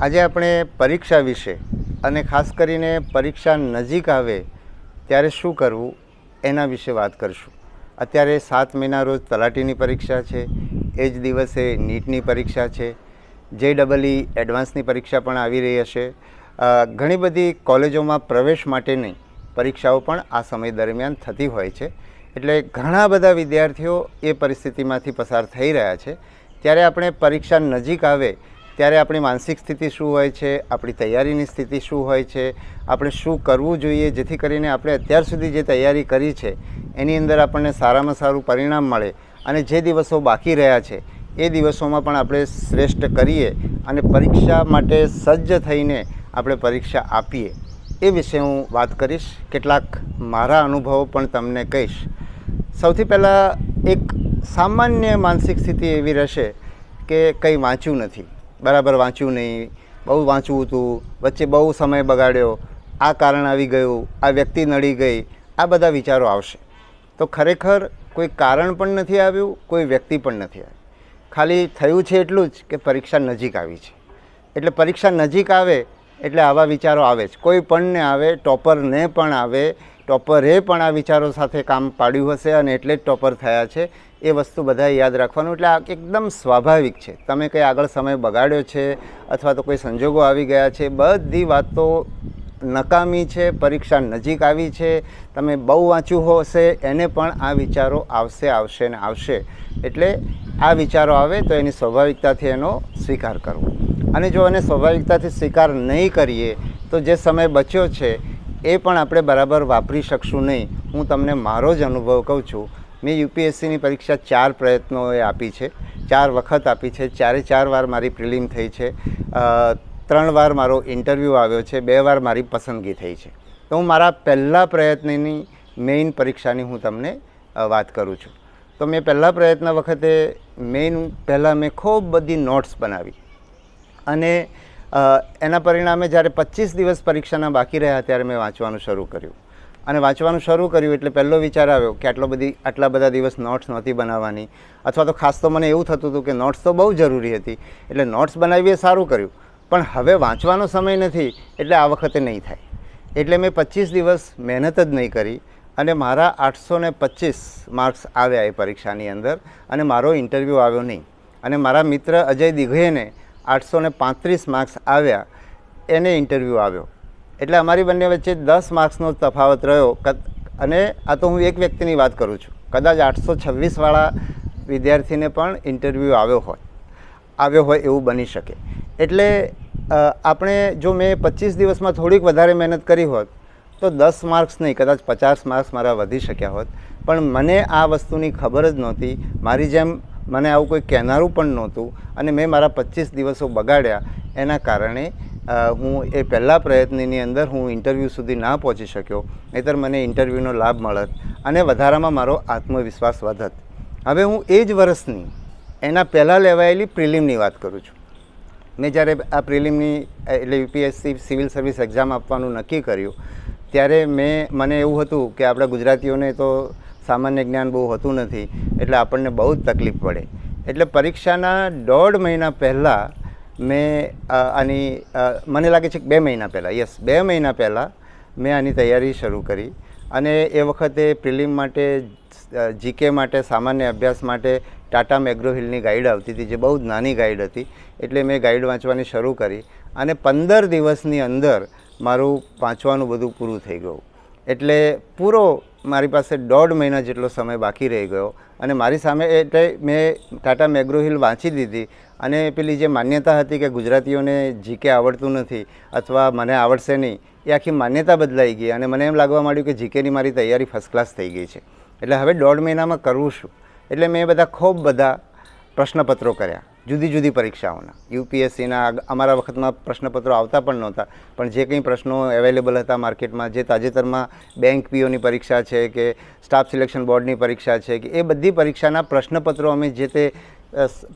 આજે આપણે પરીક્ષા વિશે અને ખાસ કરીને પરીક્ષા નજીક આવે ત્યારે શું કરવું એના વિશે વાત કરીશું. અત્યારે 7 મહિના રોજ તલાટીની પરીક્ષા છે, એ જ દિવસે નીટની પરીક્ષા છે, JEE એડવાન્સની પરીક્ષા પણ આવી રહી હશે. ઘણી બધી કોલેજોમાં પ્રવેશ માટેની પરીક્ષાઓ પણ આ સમય દરમિયાન થતી હોય છે. એટલે ઘણા બધા વિદ્યાર્થીઓ એ પરિસ્થિતિમાંથી પસાર થઈ રહ્યા છે. ત્યારે આપણે પરીક્ષા નજીક આવે ત્યારે આપણી માનસિક સ્થિતિ શું હોય છે, આપણી તૈયારીની સ્થિતિ શું હોય છે, આપણે શું કરવું જોઈએ જેથી કરીને આપણે અત્યાર સુધી જે તૈયારી કરી છે એની અંદર આપણને સારામાં સારું પરિણામ મળે અને જે દિવસો બાકી રહ્યા છે એ દિવસોમાં પણ આપણે શ્રેષ્ઠ કરીએ અને પરીક્ષા માટે સજ્જ થઈને આપણે પરીક્ષા આપીએ. એ વિશે હું વાત કરીશ. કેટલાક મારા અનુભવો પણ તમને કહીશ. સૌથી પહેલાં એક સામાન્ય માનસિક સ્થિતિ એવી રહેશે કે કંઈ વાંચ્યું નથી, બરાબર વાંચ્યું નહીં, બહુ વાંચવું હતું, વચ્ચે બહુ સમય બગાડ્યો, આ કારણ આવી ગયું, આ વ્યક્તિ નડી ગઈ, આ બધા વિચારો આવશે. તો ખરેખર કોઈ કારણ પણ નથી આવ્યું, કોઈ વ્યક્તિ પણ નથી આવી. ખાલી થયું છે એટલું જ કે પરીક્ષા નજીક આવી છે. એટલે પરીક્ષા નજીક આવે એટલે આવા વિચારો આવે જ. કોઈ પણને આવે, ટોપરને પણ આવે, ટોપરે પણ આ વિચારો સાથે કામ પાડ્યું હશે અને એટલે જ ટોપર થયા છે. એ વસ્તુ બધાએ યાદ રાખવાનું. એટલે આ એકદમ સ્વાભાવિક છે. તમે કંઈ આગળ સમય બગાડ્યો છે અથવા તો કોઈ સંજોગો આવી ગયા છે, બધી વાતો નકામી છે. પરીક્ષા નજીક આવી છે, તમે બહુ વાંચ્યું હશે એને પણ આ વિચારો આવશે ને આવશે. એટલે આ વિચારો આવે તો એની સ્વાભાવિકતાથી એનો સ્વીકાર કરવો. અને જો એને સ્વાભાવિકતાથી સ્વીકાર નહીં કરીએ તો જે સમય બચ્યો છે એ પણ આપણે બરાબર વાપરી શકશું નહીં. હું તમને મારો જ અનુભવ કહું છું. મેં UPSCની પરીક્ષા 4 પ્રયત્નોએ આપી છે, 4 વખત આપી છે. 4 વાર મારી પ્રિલિમ થઈ છે, 3 વાર મારો ઇન્ટરવ્યૂ આવ્યો છે, 2 વાર મારી પસંદગી થઈ છે. તો હું મારા પહેલા પ્રયત્નની મેઇન પરીક્ષાની હું તમને વાત કરું છું. તો મેં પહેલા પ્રયત્ન વખતે પહેલાં મેં ખૂબ બધી નોટ્સ બનાવી અને એના પરિણામે જ્યારે 25 દિવસ પરીક્ષાના બાકી રહ્યા ત્યારે મેં વાંચવાનું શરૂ કર્યું. અને વાંચવાનું શરૂ કર્યું એટલે પહેલો વિચાર આવ્યો કે આટલા બધા દિવસ નોટ્સ નહોતી બનાવવાની, અથવા તો ખાસ તો મને એવું થતું હતું કે નોટ્સ તો બહુ જરૂરી હતી એટલે નોટ્સ બનાવી એ સારું કર્યું, પણ હવે વાંચવાનો સમય નથી એટલે આ વખતે નહીં થાય. એટલે મેં 25 દિવસ મહેનત જ નહીં કરી અને મારા 825 માર્ક્સ આવ્યા એ પરીક્ષાની અંદર અને મારો ઇન્ટરવ્યૂ આવ્યો નહીં. અને મારા મિત્ર અજય દિઘેને 835 માર્ક્સ આવ્યા, એને ઇન્ટરવ્યૂ આવ્યો. એટલે અમારી બંને વચ્ચે 10 માર્ક્સનો તફાવત રહ્યો. અને આ તો હું એક વ્યક્તિની વાત કરું છું. કદાચ 826વાળા વિદ્યાર્થીને પણ ઇન્ટરવ્યૂ આવ્યો હોય એવું બની શકે. એટલે આપણે જો મેં 25 દિવસમાં થોડીક વધારે મહેનત કરી હોત તો 10 માર્ક્સ નહીં, કદાચ 50 માર્ક્સ મારા વધી શક્યા હોત. પણ મને આ વસ્તુની ખબર જ નહોતી. મારી જેમ મને આવું કોઈ કહેનારું પણ નહોતું અને મેં મારા 25 દિવસો બગાડ્યા. એના કારણે હું એ પહેલા પ્રયત્નની અંદર હું ઇન્ટરવ્યૂ સુધી ના પહોંચી શક્યો. નહીંતર મને ઇન્ટરવ્યૂનો લાભ મળત અને વધારામાં મારો આત્મવિશ્વાસ વધત. હવે હું એ જ વર્ષની એના પહેલાં લેવાયેલી પ્રિલિમની વાત કરું છું. મેં જ્યારે આ પ્રિલિમની એટલે UPSC સિવિલ સર્વિસ એક્ઝામ આપવાનું નક્કી કર્યું ત્યારે મને એવું હતું કે આપણા ગુજરાતીઓને તો સામાન્ય જ્ઞાન બહુ હોતું નથી એટલે આપણને બહુ જ તકલીફ પડે. એટલે પરીક્ષાના 1.5 મહિના પહેલાં મેં મને લાગે છે કે 2 મહિના પહેલાં 2 મહિના પહેલાં મેં આની તૈયારી શરૂ કરી. અને એ વખતે પ્રિલિમ માટે, GK માટે, સામાન્ય અભ્યાસ માટે ટાટા મેગ્રો હિલની ગાઈડ આવતી હતી જે બહુ જ નાની ગાઈડ હતી. એટલે મેં ગાઈડ વાંચવાની શરૂ કરી અને 15 દિવસની અંદર મારું વાંચવાનું બધું પૂરું થઈ ગયું. એટલે પૂરો મારી પાસે 1.5 મહિના જેટલો સમય બાકી રહી ગયો અને મારી સામે એટલે મેં ટાટા મેગ્રો હિલ વાંચી દીધી. અને પેલી જે માન્યતા હતી કે ગુજરાતીઓને GK આવડતું નથી અથવા મને આવડશે નહીં, એ આખી માન્યતા બદલાઈ ગઈ અને મને એમ લાગવા માંડ્યું કે GKની મારી તૈયારી ફર્સ્ટ ક્લાસ થઈ ગઈ છે. એટલે હવે 1.5 મહિનામાં કરવું શું? એટલે મેં ખૂબ બધા પ્રશ્નપત્રો કર્યા જુદી જુદી પરીક્ષાઓના. UPSCના અમારા વખતમાં પ્રશ્નપત્રો આવતા પણ નહોતા, પણ જે કંઈ પ્રશ્નો અવેલેબલ હતા માર્કેટમાં, જે તાજેતરમાં બેંક POની પરીક્ષા છે કે સ્ટાફ સિલેક્શન બોર્ડની પરીક્ષા છે કે એ બધી પરીક્ષાના પ્રશ્નપત્રો અમે જે તે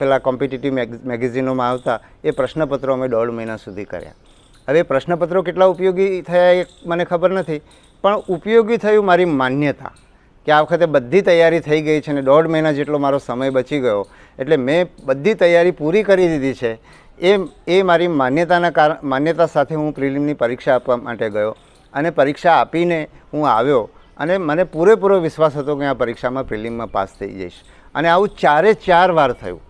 પેલા કોમ્પિટિટિવ મેગેઝિનોમાં આવતા એ પ્રશ્નપત્રો અમે 1.5 મહિના સુધી કર્યા. હવે પ્રશ્નપત્રો કેટલા ઉપયોગી થયા એ મને ખબર નથી, પણ ઉપયોગી થયું મારી માન્યતા કે આ વખતે બધી તૈયારી થઈ ગઈ છે અને 1.5 મહિના જેટલો મારો સમય બચી ગયો એટલે મેં બધી તૈયારી પૂરી કરી દીધી છે એ મારી માન્યતા સાથે હું પ્રિલિમની પરીક્ષા આપવા માટે ગયો અને પરીક્ષા આપીને હું આવ્યો અને મને પૂરેપૂરો વિશ્વાસ હતો કે આ પરીક્ષામાં પ્રિલિમમાં પાસ થઈ જઈશ અને આવું 4 વાર થયું.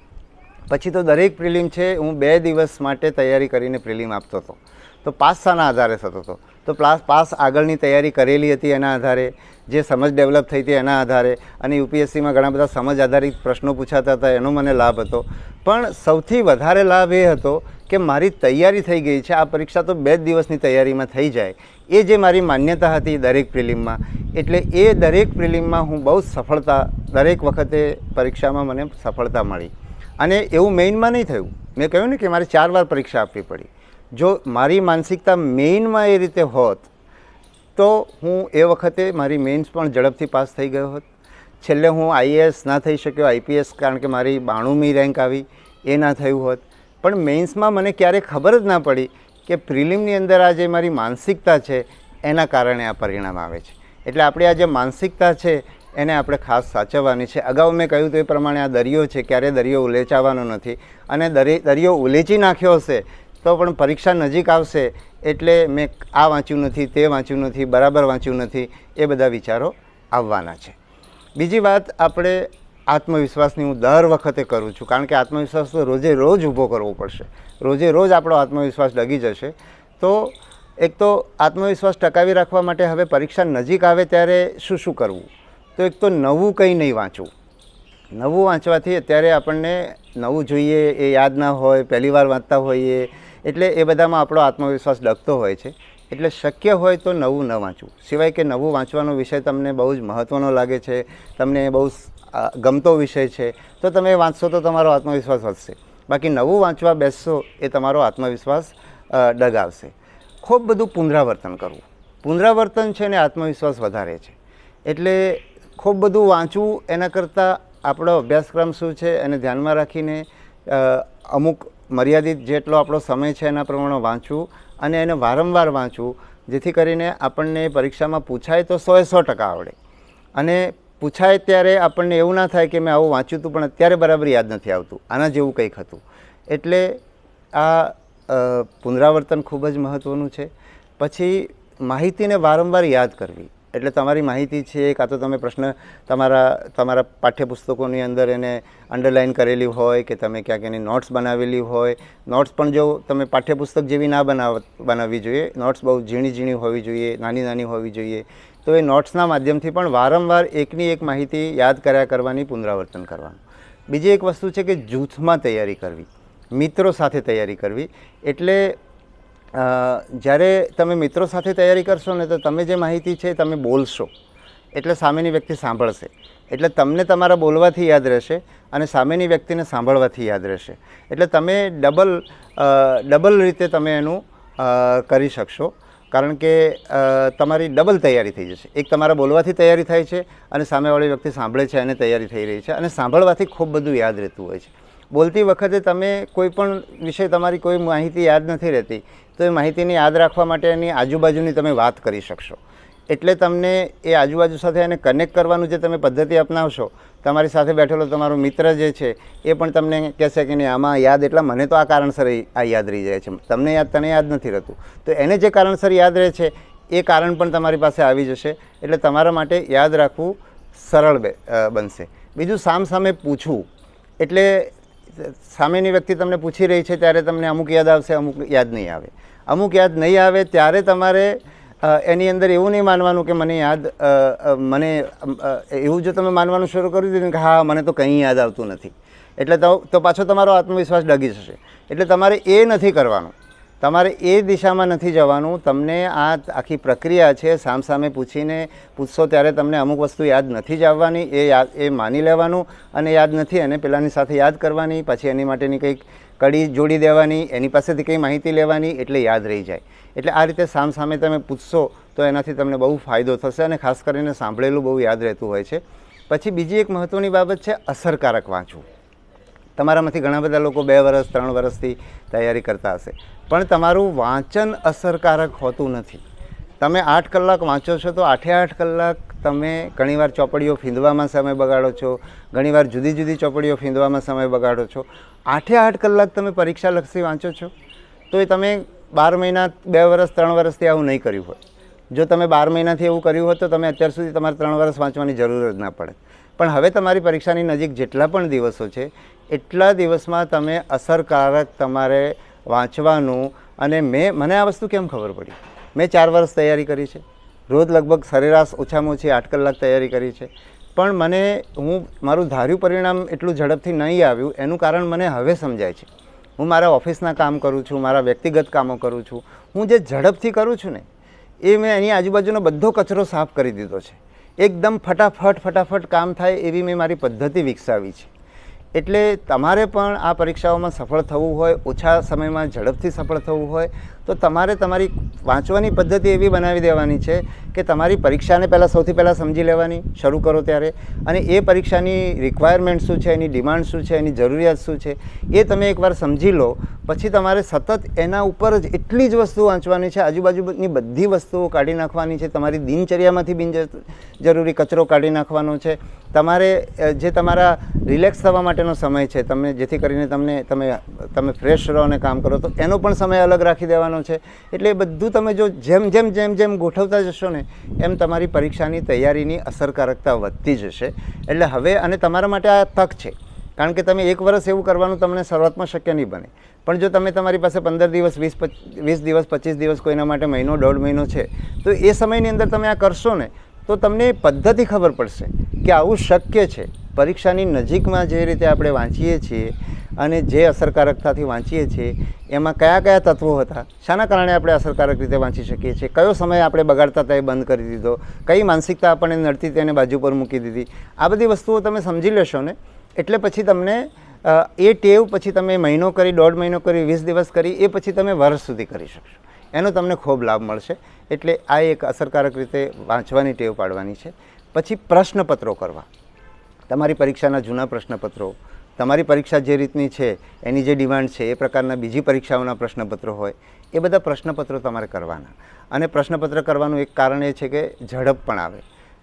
પછી તો દરેક પ્રિલિમ છે હું 2 દિવસ માટે તૈયારી કરીને પ્રિલિમ આપતો હતો. તો પાસ શાના આધારે થતો હતો? તો પાસ આગળની તૈયારી કરેલી હતી એના આધારે, જે સમજ ડેવલપ થઈ હતી એના આધારે, અને યુપીએસસીમાં ઘણા બધા સમજ આધારિત પ્રશ્નો પૂછાતા હતા એનો મને લાભ હતો. પણ સૌથી વધારે લાભ એ હતો કે મારી તૈયારી થઈ ગઈ છે. આ પરીક્ષા તો 2 દિવસની તૈયારીમાં થઈ જાય, એ જે મારી માન્યતા હતી દરેક પ્રિલિમમાં, એટલે એ દરેક પ્રિલિમમાં હું બહુ સફળતા, દરેક વખતે પરીક્ષામાં મને સફળતા મળી. અને એવું મેઇનમાં નહીં થયું. મેં કહ્યું ને કે મારે 4 વાર પરીક્ષા આપવી પડી. જો મારી માનસિકતા મેઇનમાં એ રીતે હોત તો હું એ વખતે મારી મેઇન્સ પણ ઝડપથી પાસ થઈ ગયો હોત. છેલ્લે હું આઈએએસ ના થઈ શક્યો, આઈપીએસ, કારણ કે મારી 92મી રેન્ક આવી, એ ના થયું હોત. પણ મેઇન્સમાં મને ક્યારેય ખબર જ ના પડી કે પ્રિલિમની અંદર આ જે મારી માનસિકતા છે એના કારણે આ પરિણામ આવે છે. એટલે આપણી આ જે માનસિકતા છે એને આપણે ખાસ સાચવવાની છે. અગાઉ મેં કહ્યું તો એ પ્રમાણે આ દરિયો છે, ક્યારેય દરિયો ઉલેચાવાનો નથી. અને દરિયો ઉલેચી નાખ્યો હશે તો પણ પરીક્ષા નજીક આવશે એટલે મેં આ વાંચ્યું નથી, તે વાંચ્યું નથી, બરાબર વાંચ્યું નથી, એ બધા વિચારો આવવાના છે. બીજી વાત, આપણે આત્મવિશ્વાસની હું દર વખતે કરું છું, કારણ કે આત્મવિશ્વાસ તો રોજે રોજ ઊભો કરવો પડશે. રોજે રોજ આપણો આત્મવિશ્વાસ ડગી જશે. તો એક તો આત્મવિશ્વાસ ટકાવી રાખવા માટે હવે પરીક્ષા નજીક આવે ત્યારે શું કરવું? તો એક તો નવું કંઈ નહીં વાંચવું. નવું વાંચવાથી અત્યારે આપણને નવું જોઈએ એ યાદ ના હોય, પહેલી વાર વાંચતા હોઈએ, એટલે એ બધામાં આપણો આત્મવિશ્વાસ ડગતો હોય છે. એટલે શક્ય હોય તો નવું ન વાંચવું. સિવાય કે નવું વાંચવાનો વિષય તમને બહુ જ મહત્ત્વનો લાગે છે, તમને બહુ ગમતો વિષય છે, તો તમે વાંચશો તો તમારો આત્મવિશ્વાસ વધશે. બાકી નવું વાંચવા બેસશો એ તમારો આત્મવિશ્વાસ ડગાવશે. ખૂબ બધું પુનરાવર્તન કરવું. પુનરાવર્તન છે ને આત્મવિશ્વાસ વધારે છે. એટલે ખૂબ બધું વાંચવું એના કરતાં આપણો અભ્યાસક્રમ શું છે એને ધ્યાનમાં રાખીને અમુક મર્યાદિત જેટલો આપણો સમય છે એના પ્રમાણે વાંચવું અને એને વારંવાર વાંચવું, જેથી કરીને આપણને પરીક્ષામાં પૂછાય તો 100% આવડે. અને પૂછાય ત્યારે આપણને એવું ના થાય કે મેં આવું વાંચ્યું હતું પણ અત્યારે બરાબર યાદ નથી આવતું, આના જેવું કંઈક હતું. એટલે આ પુનરાવર્તન ખૂબ જ મહત્ત્વનું છે. પછી માહિતીને વારંવાર યાદ કરવી. એટલે તમારી માહિતી છે કાં તો તમે પ્રશ્ન તમારા પાઠ્યપુસ્તકોની અંદર એને અંડરલાઇન કરેલી હોય કે તમે ક્યાંક એની નોટ્સ બનાવેલી હોય. નોટ્સ પણ જો તમે પાઠ્યપુસ્તક જેવી ના બનાવવી જોઈએ. નોટ્સ બહુ ઝીણી હોવી જોઈએ, નાની હોવી જોઈએ. તો એ નોટ્સના માધ્યમથી પણ વારંવાર એકની એક માહિતી યાદ કર્યા કરવાની, પુનરાવર્તન કરવાનું. બીજી એક વસ્તુ છે કે જૂથમાં તૈયારી કરવી, મિત્રો સાથે તૈયારી કરવી. એટલે જ્યારે તમે મિત્રો સાથે તૈયારી કરશો ને તો તમે જે માહિતી છે તમે બોલશો એટલે સામેની વ્યક્તિ સાંભળશે. એટલે તમને તમારા બોલવાથી યાદ રહેશે અને સામેની વ્યક્તિને સાંભળવાથી યાદ રહેશે. એટલે તમે ડબલ રીતે તમે એનું કરી શકશો, કારણ કે તમારી ડબલ તૈયારી થઈ જશે. એક તમારા બોલવાથી તૈયારી થાય છે અને સામેવાળી વ્યક્તિ સાંભળે છે અને તૈયારી થઈ રહી છે. અને સાંભળવાથી ખૂબ બધું યાદ રહેતું હોય છે. બોલતી વખતે તમે કોઈ પણ વિષય, તમારી કોઈ માહિતી યાદ નથી રહેતી તો એ માહિતીને યાદ રાખવા માટે એની આજુબાજુની તમે વાત કરી શકશો. એટલે તમને એ આજુબાજુ સાથે એને કનેક્ટ કરવાનું જે તમે પદ્ધતિ અપનાવશો, તમારી સાથે બેઠેલો તમારો મિત્ર જે છે એ પણ તમને કહેશે કે નહીં આમાં યાદ, એટલા મને તો આ કારણસર આ યાદ રહી જાય છે, તને યાદ નથી રહેતું. તો એને જે કારણસર યાદ રહે છે એ કારણ પણ તમારી પાસે આવી જશે. એટલે તમારા માટે યાદ રાખવું સરળ બનશે. બીજું, સામસામે પૂછવું. એટલે સામેની વ્યક્તિ તમને પૂછી રહી છે ત્યારે તમને અમુક યાદ આવશે, અમુક યાદ નહીં આવે. અમુક યાદ નહીં આવે ત્યારે તમારે એની અંદર એવું નહીં માનવાનું કે મને એવું જો તમે માનવાનું શરૂ કરી દીધું કે હા મને તો કંઈ યાદ આવતું નથી, એટલે તો પાછો તમારો આત્મવિશ્વાસ ડગી જશે. એટલે તમારે એ નથી કરવાનું, તમારે એ દિશામાં નથી જવાનું. તમને આ આખી પ્રક્રિયા છે સામસામે પૂછશો ત્યારે તમને અમુક વસ્તુ યાદ નથી જ આવવાની, એ માની લેવાનું અને યાદ નથી અને પેલાની સાથે યાદ કરવાની, પછી એની માટેની કંઈક કડી જોડી દેવાની, એની પાસેથી કંઈ માહિતી લેવાની, એટલે યાદ રહી જાય. એટલે આ રીતે સામસામે તમે પૂછશો તો એનાથી તમને બહુ ફાયદો થશે અને ખાસ કરીને સાંભળેલું બહુ યાદ રહેતું હોય છે. પછી બીજી એક મહત્ત્વની બાબત છે અસરકારક વાંચવું. તમારામાંથી ઘણા બધા લોકો 2 વર્ષ 3 વર્ષથી તૈયારી કરતા હશે, પણ તમારું વાંચન અસરકારક હોતું નથી. તમે 8 કલાક વાંચો છો તો 8 કલાક તમે ઘણીવાર ચોપડીઓ ફીંદવામાં સમય બગાડો છો, ઘણીવાર જુદી જુદી ચોપડીઓ ફીંદવામાં સમય બગાડો છો. 8 કલાક તમે પરીક્ષાલક્ષી વાંચો છો, તો એ તમે 12 મહિના 2 વર્ષ 3 વર્ષથી આવું નહીં કર્યું હોય. જો તમે 12 મહિનાથી એવું કર્યું હોત તો તમે અત્યાર સુધી તમારે 3 વર્ષ વાંચવાની જરૂર જ ના પડે. પણ હવે તમારી પરીક્ષાની નજીક જેટલા પણ દિવસો છે એટલા દિવસમાં તમે અસરકારક તમારે વાંચવાનું. અને મને આ વસ્તુ કેમ ખબર પડી? મેં 4 વર્ષ તૈયારી કરી છે, રોજ લગભગ સરેરાશ ઓછામાં ઓછી 8 કલાક તૈયારી કરી છે, પણ મારું ધાર્યું પરિણામ એટલું ઝડપથી નહીં આવ્યું. એનું કારણ મને હવે સમજાય છે. હું મારા ઓફિસના કામ કરું છું, મારા વ્યક્તિગત કામો કરું છું. હું જે ઝડપથી કરું છું ને એ મેં એની આજુબાજુનો બધો કચરો સાફ કરી દીધો છે. એકદમ ફટાફટ કામ થાય એવી મેં મારી પદ્ધતિ વિકસાવી છે. એટલે તમારે પણ આ પરીક્ષાઓમાં સફળ થવું હોય, ઓછા સમયમાં ઝડપથી સફળ થવું હોય, તો તમારે તમારી વાંચવાની પદ્ધતિ એવી બનાવી દેવાની છે કે તમારી પરીક્ષાને સૌથી પહેલાં સમજી લેવાની શરૂ કરો ત્યારે, અને એ પરીક્ષાની રિક્વાયરમેન્ટ શું છે, એની ડિમાન્ડ શું છે, એની જરૂરિયાત શું છે એ તમે એકવાર સમજી લો. પછી તમારે સતત એના ઉપર જ એટલી જ વસ્તુ વાંચવાની છે, આજુબાજુની બધી વસ્તુઓ કાઢી નાખવાની છે, તમારી દિનચર્યામાંથી બિનજરૂરી કચરો કાઢી નાખવાનો છે. તમારે જે તમારા રિલેક્સ થવા માટેનો સમય છે, જેથી કરીને તમે ફ્રેશ રહો અને કામ કરો, તો એનો પણ સમય અલગ રાખી દેવાનો છે. એટલે એ બધું તમે જો જેમ ગોઠવતા જશો ને એમ તમારી પરીક્ષાની તૈયારીની અસરકારકતા વધતી જશે. એટલે હવે અને તમારા માટે આ તક છે, કારણ કે તમે 1 વર્ષ એવું કરવાનું તમને શરૂઆતમાં શક્ય નહીં બને. પણ જો તમારી પાસે 15 દિવસ 20 દિવસ 25 દિવસ કોઈના માટે મહિનો 1.5 મહિનો છે, તો એ સમયની અંદર તમે આ કરશો ને તો તમને પદ્ધતિ ખબર પડશે કે આવું શક્ય છે. પરીક્ષાની નજીકમાં જે રીતે આપણે વાંચીએ છીએ અને જે અસરકારકતાથી વાંચીએ છીએ એમાં કયા કયા તત્વો હતા, શાના કારણે આપણે અસરકારક રીતે વાંચી શકીએ છીએ, કયો સમય આપણે બગાડતા હતા એ બંધ કરી દીધો, કઈ માનસિકતા આપણને નડતી તેને બાજુ પર મૂકી દીધી. આ બધી વસ્તુઓ તમે સમજી લેશો ને એટલે પછી તમને એ ટેવ પછી તમે મહિનો કરી, 1.5 મહિનો કરી, 20 દિવસ કરી, એ પછી તમે વર્ષ સુધી કરી શકશો. એનો તમને ખૂબ લાભ મળશે. એટલે આ એક અસરકારક રીતે વાંચવાની ટેવ પાડવાની છે. પછી પ્રશ્નપત્રો કરવા. તમારી પરીક્ષાના જૂના પ્રશ્નપત્રો, તમારી પરીક્ષા જે રીતની છે એની જે ડિમાન્ડ છે એ પ્રકારના બીજી પરીક્ષાઓના પ્રશ્નપત્રો હોય, એ બધા પ્રશ્નપત્રો તમારે કરવાના. અને પ્રશ્નપત્ર કરવાનું એક કારણ એ છે કે ઝડપ પણ આવે.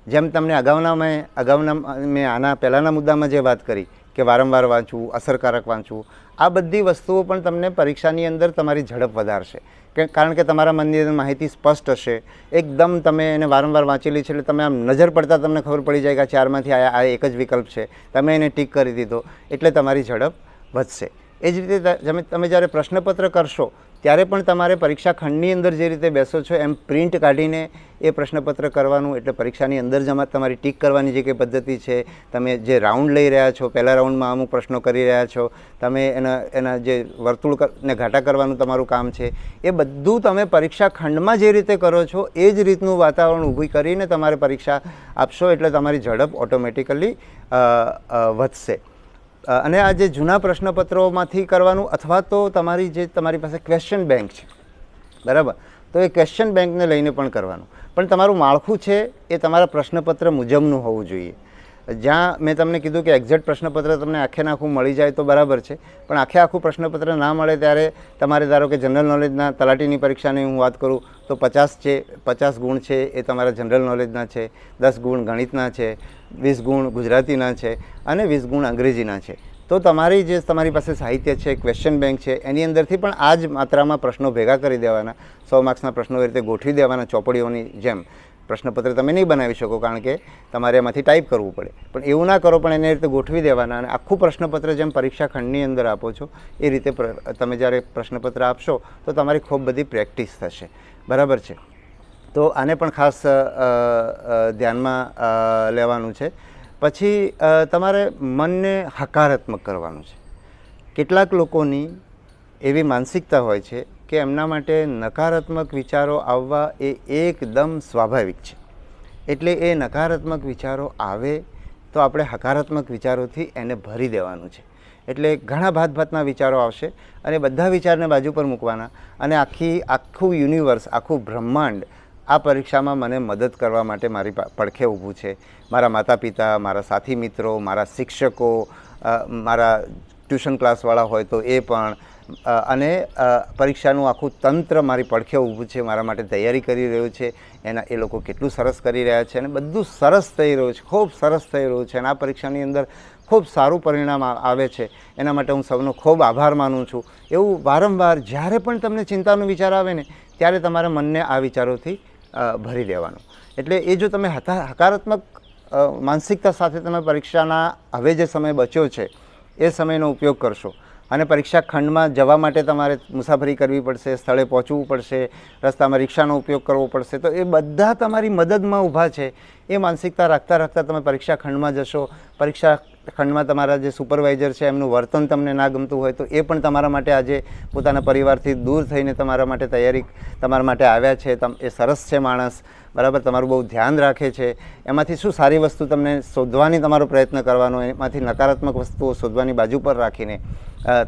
જેમ તમને અગાઉના મેં આના પહેલાંના મુદ્દામાં જે વાત કરી કે વારંવાર વાંચવું, અસરકારક વાંચવું, આ બધી વસ્તુઓ પણ તમને પરીક્ષાની અંદર તમારી ઝડપ વધારશે. કારણ કે તમારા મનની અંદર માહિતી સ્પષ્ટ હશે, એકદમ તમે એને વારંવાર વાંચેલી છે એટલે તમે આમ નજર પડતા તમને ખબર પડી જાય કે 4માંથી આ એક જ વિકલ્પ છે, તમે એને ટીક કરી દીધો એટલે તમારી ઝડપ વધશે. એ જ રીતે તમે જ્યારે પ્રશ્નપત્ર કરશો ત્યારે પણ તમારે પરીક્ષા ખંડની અંદર જે રીતે બેસો છો એમ પ્રિન્ટ કાઢીને એ પ્રશ્નપત્ર કરવાનું. એટલે પરીક્ષાની અંદર જ તમારી ટીક કરવાની જે કંઈ પદ્ધતિ છે, તમે જે રાઉન્ડ લઈ રહ્યા છો, પહેલા રાઉન્ડમાં અમુક પ્રશ્નો કરી રહ્યા છો, તમે એના જે વર્તુળને ઘાટા કરવાનું તમારું કામ છે, એ બધું તમે પરીક્ષા ખંડમાં જે રીતે કરો છો એ જ રીતનું વાતાવરણ ઊભું કરીને તમારે પરીક્ષા આપશો એટલે તમારી ઝડપ ઓટોમેટિકલી વધશે. અને આ જે જૂના પ્રશ્નપત્રોમાંથી કરવાનું, અથવા તો તમારી પાસે ક્વેશ્ચન બેંક છે, બરાબર, તો એ ક્વેશ્ચન બેંકને લઈને પણ કરવાનું. પણ તમારું માળખું છે એ તમારા પ્રશ્નપત્ર મુજબનું હોવું જોઈએ. જ્યાં મેં તમને કીધું કે એક્ઝેક્ટ પ્રશ્નપત્ર તમને આખે આખું મળી જાય તો બરાબર છે, પણ આખું પ્રશ્નપત્ર ના મળે ત્યારે તમારે ધારો કે જનરલ નોલેજના તલાટીની પરીક્ષાની હું વાત કરું તો 50 ગુણ છે એ તમારા જનરલ નોલેજના છે, 10 ગુણ ગણિતના છે, 20 ગુણ ગુજરાતીના છે અને 20 ગુણ અંગ્રેજીના છે. તો તમારી પાસે સાહિત્ય છે, ક્વેશ્ચન બેંક છે, એની અંદરથી પણ આ જ માત્રામાં પ્રશ્નો ભેગા કરી દેવાના. 100 માર્ક્સના પ્રશ્નો એ રીતે ગોઠવી દેવાના ચોપડીઓની જેમ. પ્રશ્નપત્ર તમે નહીં બનાવી શકો કારણ કે તમારે એમાંથી ટાઈપ કરવું પડે, પણ એવું ના કરો, પણ એને રીતે ગોઠવી દેવાના. અને આખું પ્રશ્નપત્ર જેમ પરીક્ષા ખંડની અંદર આપો છો એ રીતે તમે જ્યારે પ્રશ્નપત્ર આપશો તો તમારી ખૂબ બધી પ્રેક્ટિસ થશે. બરાબર છે? તો આને પણ ખાસ ધ્યાનમાં લેવાનું છે. પછી તમારે મનને હકારાત્મક કરવાનું છે. કેટલાક લોકોની એવી માનસિકતા હોય છે કે એમના માટે નકારાત્મક વિચારો આવવા એ એકદમ સ્વાભાવિક છે. એટલે એ નકારાત્મક વિચારો આવે તો આપણે હકારાત્મક વિચારોથી એને ભરી દેવાનું છે. એટલે ઘણા ભાતના વિચારો આવશે અને બધા વિચારને બાજુ પર મૂકવાના. અને આખું યુનિવર્સ, આખું બ્રહ્માંડ આ પરીક્ષામાં મને મદદ કરવા માટે મારી પડખે ઊભું છે. મારા માતા પિતા, મારા સાથી મિત્રો, મારા શિક્ષકો, મારા ટ્યુશન ક્લાસવાળા હોય તો એ પણ, અને પરીક્ષાનું આખું તંત્ર મારી પડખે ઊભું છે, મારા માટે તૈયારી કરી રહ્યું છે. એ લોકો કેટલું સરસ કરી રહ્યા છે અને બધું સરસ થઈ રહ્યું છે, ખૂબ સરસ થઈ રહ્યું છે અને આ પરીક્ષાની અંદર ખૂબ સારું પરિણામ આવે છે. એના માટે હું સૌનો ખૂબ આભાર માનું છું. એવું વારંવાર જ્યારે પણ તમને ચિંતાનો વિચાર આવે ને ત્યારે તમારા મનને આ વિચારોથી ભરી દેવાનું. એટલે એ જો તમે હકારાત્મક માનસિકતા સાથે તમે પરીક્ષાના હવે જે સમય બચ્યો છે એ સમયનો ઉપયોગ કરશો અને પરીક્ષા ખંડમાં જવા માટે તમારે મુસાફરી કરવી પડશે, સ્થળે પહોંચવું પડશે, રસ્તામાં રિક્ષાનો ઉપયોગ કરવો પડશે, તો એ બધા તમારી મદદમાં ઊભા છે. એ માનસિકતા રાખતા રાખતા તમે પરીક્ષા ખંડમાં જશો. પરીક્ષા ખંડમાં તમારા જે સુપરવાઇઝર છે એમનું વર્તન તમને ના ગમતું હોય તો એ પણ તમારા માટે આજે પોતાના પરિવારથી દૂર થઈને તમારા માટે તમારા માટે આવ્યા છે. એ સરસ છે માણસ, બરાબર, તમારું બહુ ધ્યાન રાખે છે. એમાંથી શું સારી વસ્તુ તમને શોધવાની તમારો પ્રયત્ન કરવાનો, એમાંથી નકારાત્મક વસ્તુઓ શોધવાની બાજુ પર રાખીને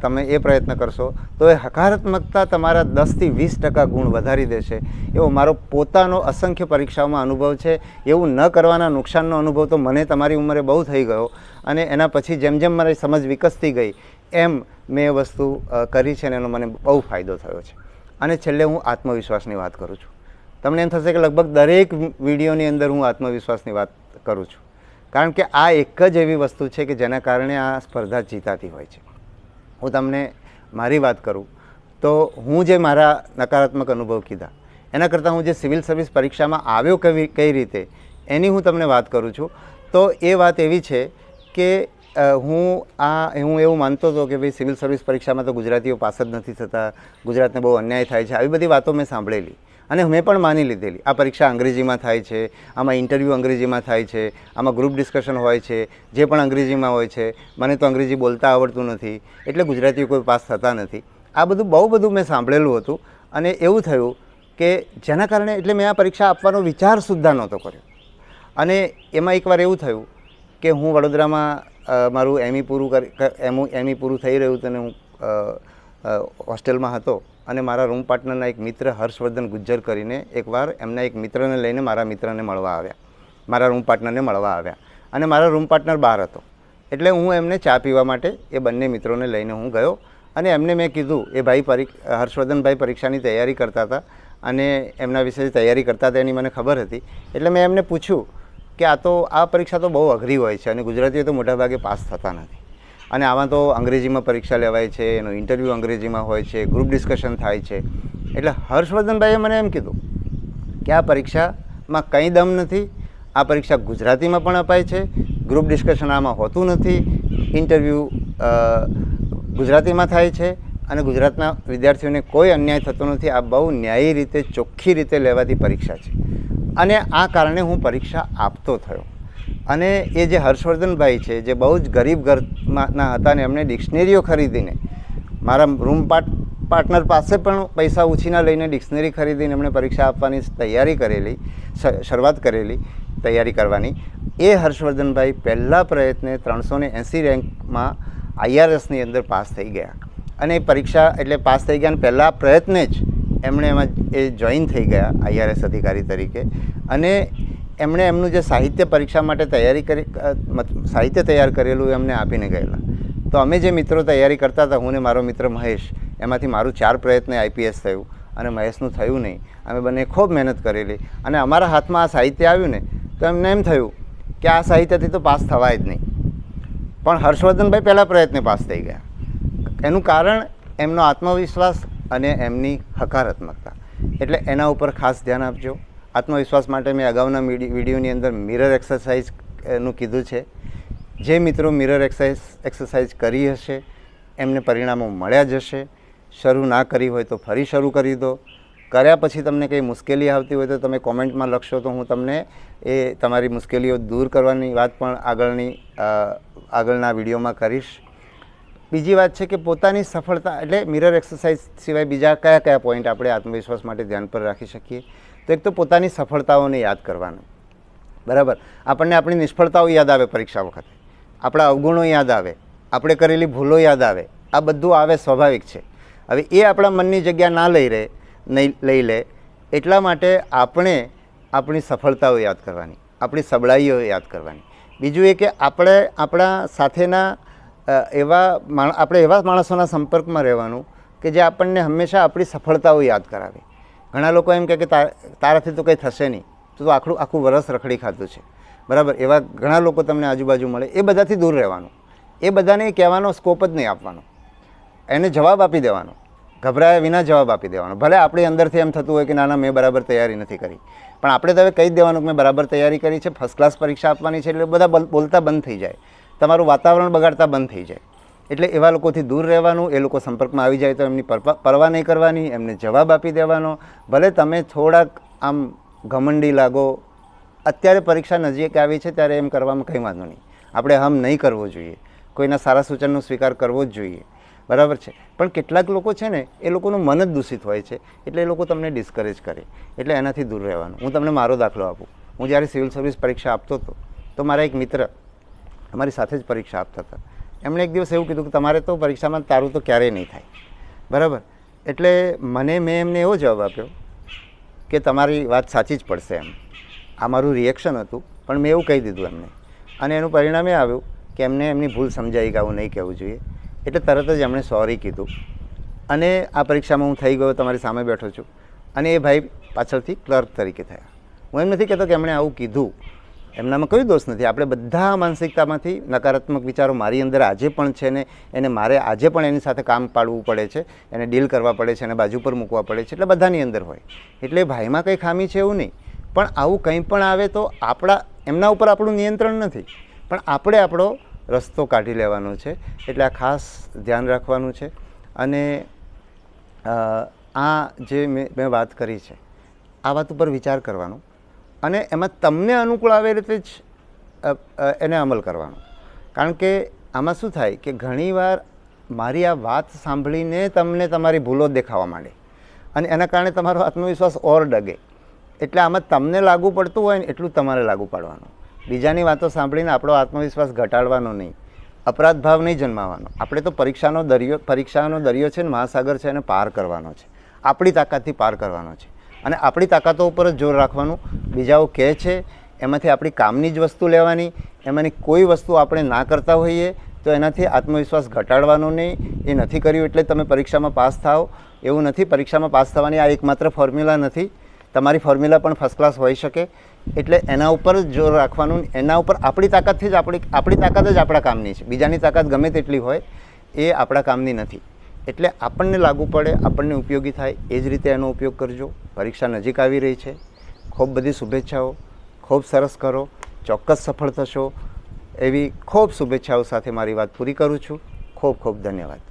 તમે એ પ્રયત્ન કરશો તો એ હકારાત્મકતા તમારા 10થી 20% ગુણ વધારી દેશે. એવો મારો પોતાનો અસંખ્ય પરીક્ષાઓમાં અનુભવ છે. એવું ન કરવાના નુકસાનનો અનુભવ તો મને તમારી ઉંમરે બહુ થઈ ગયો અને એના પછી જેમ જેમ મારી સમજ વિકસતી ગઈ એમ મેં એ વસ્તુ કરી છે અને એનો મને બહુ ફાયદો થયો છે. અને છેલ્લે હું આત્મવિશ્વાસની વાત કરું છું. તમને એમ થશે કે લગભગ દરેક વિડીયોની અંદર હું આત્મવિશ્વાસની વાત કરું છું, કારણ કે આ એક જ એવી વસ્તુ છે કે જેના કારણે આ સ્પર્ધા જીતાતી હોય છે. હું તમને મારી વાત કરું તો હું જે મારા નકારાત્મક અનુભવ કીધા એના કરતાં હું જે સિવિલ સર્વિસ પરીક્ષામાં આવ્યો કઈ રીતે એની હું તમને વાત કરું છું. તો એ વાત એવી છે કે હું એવું માનતો હતો કે ભાઈ સિવિલ સર્વિસ પરીક્ષામાં તો ગુજરાતીઓ પાસ જ નથી થતા, ગુજરાતને બહુ અન્યાય થાય છે, આવી બધી વાતો મેં સાંભળેલી અને મેં પણ માની લીધેલી. આ પરીક્ષા અંગ્રેજીમાં થાય છે, આમાં ઇન્ટરવ્યૂ અંગ્રેજીમાં થાય છે, આમાં ગ્રુપ ડિસ્કશન હોય છે, જે પણ અંગ્રેજીમાં હોય છે. મને તો અંગ્રેજી બોલતા આવડતું નથી એટલે ગુજરાતીઓ કોઈ પાસ થતા નથી. આ બહુ બધું મેં સાંભળેલું હતું અને એવું થયું કે જેના કારણે એટલે મેં આ પરીક્ષા આપવાનો વિચાર સુદ્ધા નહોતો કર્યો. અને એમાં એકવાર એવું થયું કે હું વડોદરામાં મારું એમઈ પૂરું થઈ રહ્યું હતું અને હું હોસ્ટેલમાં હતો અને મારા રૂમ પાર્ટનરના એક મિત્ર હર્ષવર્ધન ગુજ્જર કરીને એકવાર એમના એક મિત્રને લઈને મારા મિત્રને મળવા આવ્યા, મારા રૂમ પાર્ટનરને મળવા આવ્યા અને મારા રૂમ પાર્ટનર બહાર હતો. એટલે હું એમને ચા પીવા માટે એ બંને મિત્રોને લઈને હું ગયો અને એમને મેં કીધું, એ ભાઈ હર્ષવર્ધનભાઈ પરીક્ષાની તૈયારી કરતા હતા અને એમના વિશે તૈયારી કરતા હતા એની મને ખબર હતી. એટલે મેં એમને પૂછ્યું કે આ પરીક્ષા તો બહુ અઘરી હોય છે અને ગુજરાતીઓ તો મોટાભાગે પાસ થતા નથી અને આમાં તો અંગ્રેજીમાં પરીક્ષા લેવાય છે, એનો ઇન્ટરવ્યૂ અંગ્રેજીમાં હોય છે, ગ્રુપ ડિસ્કશન થાય છે. એટલે હર્ષવર્ધનભાઈએ મને એમ કીધું કે આ પરીક્ષામાં કંઈ દમ નથી, આ પરીક્ષા ગુજરાતીમાં પણ અપાય છે, ગ્રુપ ડિસ્કશન આમાં હોતું નથી, ઇન્ટરવ્યૂ ગુજરાતીમાં થાય છે અને ગુજરાતના વિદ્યાર્થીઓને કોઈ અન્યાય થતો નથી. આ બહુ ન્યાયી રીતે, ચોખ્ખી રીતે લેવાતી પરીક્ષા છે અને આ કારણે હું પરીક્ષા આપતો થયો. અને એ જે હર્ષવર્ધનભાઈ છે જે બહુ જ ગરીબ ઘરના હતા ને એમણે ડિક્શનરીઓ ખરીદીને, મારા રૂમ પાર્ટનર પાસે પણ પૈસા ઉછીના લઈને ડિક્શનરી ખરીદીને એમણે પરીક્ષા આપવાની શરૂઆત કરેલી તૈયારી કરવાની. એ હર્ષવર્ધનભાઈ પહેલા પ્રયત્ને 380 રેન્કમાં IRSની અંદર પાસ થઈ ગયા અને એ પરીક્ષા એટલે પાસ થઈ ગયા અને પહેલા પ્રયત્ને જ એમણે એમાં જોઈન થઈ ગયા IRS અધિકારી તરીકે અને એમણે એમનું જે સાહિત્ય પરીક્ષા માટે સાહિત્ય તૈયાર કરેલું એમને આપીને ગયેલા. તો અમે જે મિત્રો તૈયારી કરતા હતા, હું ને મારો મિત્ર મહેશ, એમાંથી મારું 4 પ્રયત્ને IPS થયું અને મહેશનું થયું નહીં. અમે બંને ખૂબ મહેનત કરેલી અને અમારા હાથમાં આ સાહિત્ય આવ્યું ને તો એમને એમ થયું કે આ સાહિત્યથી તો પાસ થવાય જ નહીં. પણ હર્ષવર્ધનભાઈ પહેલા પ્રયત્ને પાસ થઈ ગયા. એનું કારણ એમનો આત્મવિશ્વાસ અને એમની હકારાત્મકતા. એટલે એના ઉપર ખાસ ધ્યાન આપજો. આત્મવિશ્વાસ માટે મેં અગાઉના વિડીયોની અંદર મિરર એક્સરસાઇઝનું કીધું છે. જે મિત્રો મિરર એક્સરસાઇઝ કરી હશે એમને પરિણામો મળ્યા જ હશે. શરૂ ના કરી હોય તો ફરી શરૂ કરી દો. કર્યા પછી તમને કંઈ મુશ્કેલી આવતી હોય તો તમે કોમેન્ટમાં લખશો તો હું તમને એ તમારી મુશ્કેલીઓ દૂર કરવાની વાત પણ આગળના વિડીયોમાં કરીશ. બીજી વાત છે કે પોતાની સફળતા એટલે મિરર એક્સરસાઇઝ સિવાય બીજા કયા પોઈન્ટ આપણે આત્મવિશ્વાસ માટે ધ્યાન પર રાખી શકીએ. તો એક તો પોતાની સફળતાઓને યાદ કરવાનું, બરાબર. આપણને આપણી નિષ્ફળતાઓ યાદ આવે પરીક્ષા વખતે, આપણા અવગુણો યાદ આવે, આપણે કરેલી ભૂલો યાદ આવે, આ બધું આવે, સ્વાભાવિક છે. હવે એ આપણા મનની જગ્યા ના લઈ લે એટલા માટે આપણે આપણી સફળતાઓ યાદ કરવાની, આપણી સબળાઈઓ યાદ કરવાની. બીજું એ કે આપણે આપણા સાથેના આપણે એવા માણસોના સંપર્કમાં રહેવાનું કે જે આપણને હંમેશા આપણી સફળતાઓ યાદ કરાવે. ઘણા લોકો એમ કહે કે તારાથી તો કંઈ થશે નહીં, તો આખું વરસ રખડી ખાતું છે, બરાબર. એવા ઘણા લોકો તમને આજુબાજુ મળે, એ બધાથી દૂર રહેવાનું. એ બધાને કહેવાનો સ્કોપ જ નહીં આપવાનો, એને જવાબ આપી દેવાનો, ગભરાયા વિના જવાબ આપી દેવાનો. ભલે આપણી અંદરથી એમ થતું હોય કે ના ના મેં બરાબર તૈયારી નથી કરી, પણ આપણે તો હવે કહી જ દેવાનું કે મેં બરાબર તૈયારી કરી છે, ફર્સ્ટ ક્લાસ પરીક્ષા આપવાની છે. એટલે બધા બોલતા બંધ થઈ જાય, તમારું વાતાવરણ બગાડતા બંધ થઈ જાય. એટલે એવા લોકોથી દૂર રહેવાનું. એ લોકો સંપર્કમાં આવી જાય તો એમની પરવા નહીં કરવાની, એમને જવાબ આપી દેવાનો. ભલે તમે થોડાક આમ ઘમંડી લાગો, અત્યારે પરીક્ષા નજીક આવી છે ત્યારે એમ કરવામાં કંઈ વાંધો નહીં. આપણે હમ નહીં કરવો જોઈએ, કોઈના સારા સૂચનનો સ્વીકાર કરવો જ જોઈએ, બરાબર છે. પણ કેટલાક લોકો છે ને, એ લોકોનું મન જ દૂષિત હોય છે, એટલે એ લોકો તમને ડિસ્કરેજ કરે. એટલે એનાથી દૂર રહેવાનું. હું તમને મારો દાખલો આપું. હું જ્યારે સિવિલ સર્વિસ પરીક્ષા આપતો હતો તો મારા એક મિત્ર અમારી સાથે જ પરીક્ષા આપતા હતા. એમણે એક દિવસ એવું કીધું કે તમારે તો પરીક્ષામાં તારું તો ક્યારેય નહીં થાય, બરાબર. એટલે મેં એમને એવો જવાબ આપ્યો કે તમારી વાત સાચી જ પડશે એમ. આ મારું રિએક્શન હતું, પણ મેં એવું કહી દીધું એમને. અને એનું પરિણામ એ આવ્યું કે એમને એમની ભૂલ સમજાઈ કે આવું નહીં કહેવું જોઈએ. એટલે તરત જ એમણે સોરી કીધું અને આ પરીક્ષામાં હું થઈ ગયો, તમારી સામે બેઠો છું. અને એ ભાઈ પાછળથી ક્લર્ક તરીકે થયા. હું એમ નથી કહેતો કે એમણે આવું કીધું, એમનામાં કોઈ દોષ નથી. આપણે બધા માનસિકતામાંથી નકારાત્મક વિચારો મારી અંદર આજે પણ છે ને એને મારે આજે પણ એની સાથે કામ પાડવું પડે છે, એને ડીલ કરવા પડે છે, એને બાજુ પર મૂકવા પડે છે. એટલે બધાની અંદર હોય. એટલે ભાઈમાં કંઈ ખામી છે એવું નહીં, પણ આવું કંઈ પણ આવે તો એમના ઉપર આપણું નિયંત્રણ નથી, પણ આપણે આપણો રસ્તો કાઢી લેવાનો છે. એટલે આ ખાસ ધ્યાન રાખવાનું છે. અને આ જે મેં વાત કરી છે, આ વાત ઉપર વિચાર કરવાનો અને એમાં તમને અનુકૂળ આવે રીતે જ એને અમલ કરવાનો. કારણ કે આમાં શું થાય કે ઘણીવાર મારી આ વાત સાંભળીને તમને તમારી ભૂલો દેખાવા માંડે અને એના કારણે તમારો આત્મવિશ્વાસ ઓર ડગે. એટલે આમાં તમને લાગુ પડતું હોય ને એટલું તમારે લાગુ પાડવાનું. બીજાની વાતો સાંભળીને આપણો આત્મવિશ્વાસ ઘટાડવાનો નહીં, અપરાધ ભાવ નહીં જન્માવાનો. આપણે તો પરીક્ષાનો દરિયો છે ને, મહાસાગર છે, એને પાર કરવાનો છે, આપણી તાકાતથી પાર કરવાનો છે. અને આપણી તાકાતો ઉપર જ જોર રાખવાનું. બીજાઓ કહે છે એમાંથી આપણી કામની જ વસ્તુ લેવાની. એમાંની કોઈ વસ્તુ આપણે ના કરતા હોઈએ તો એનાથી આત્મવિશ્વાસ ઘટાડવાનો નહીં. એ નથી કર્યું એટલે તમે પરીક્ષામાં પાસ થાઓ એવું નથી. પરીક્ષામાં પાસ થવાની આ એકમાત્ર ફોર્મ્યુલા નથી, તમારી ફોર્મ્યુલા પણ ફર્સ્ટ ક્લાસ હોઈ શકે. એટલે એના ઉપર જ જોર રાખવાનું. એના ઉપર આપણી તાકાતથી જ આપણી તાકાત જ આપણા કામની છે. બીજાની તાકાત ગમે તેટલી હોય એ આપણા કામની નથી. એટલે આપણને લાગુ પડે, આપણને ઉપયોગી થાય એ જ રીતે એનો ઉપયોગ કરજો. પરીક્ષા નજીક આવી રહી છે. ખૂબ બધી શુભેચ્છાઓ. ખૂબ સરસ કરો, ચોક્કસ સફળ થશો એવી ખૂબ શુભેચ્છાઓ સાથે મારી વાત પૂરી કરું છું. ખૂબ ખૂબ ધન્યવાદ.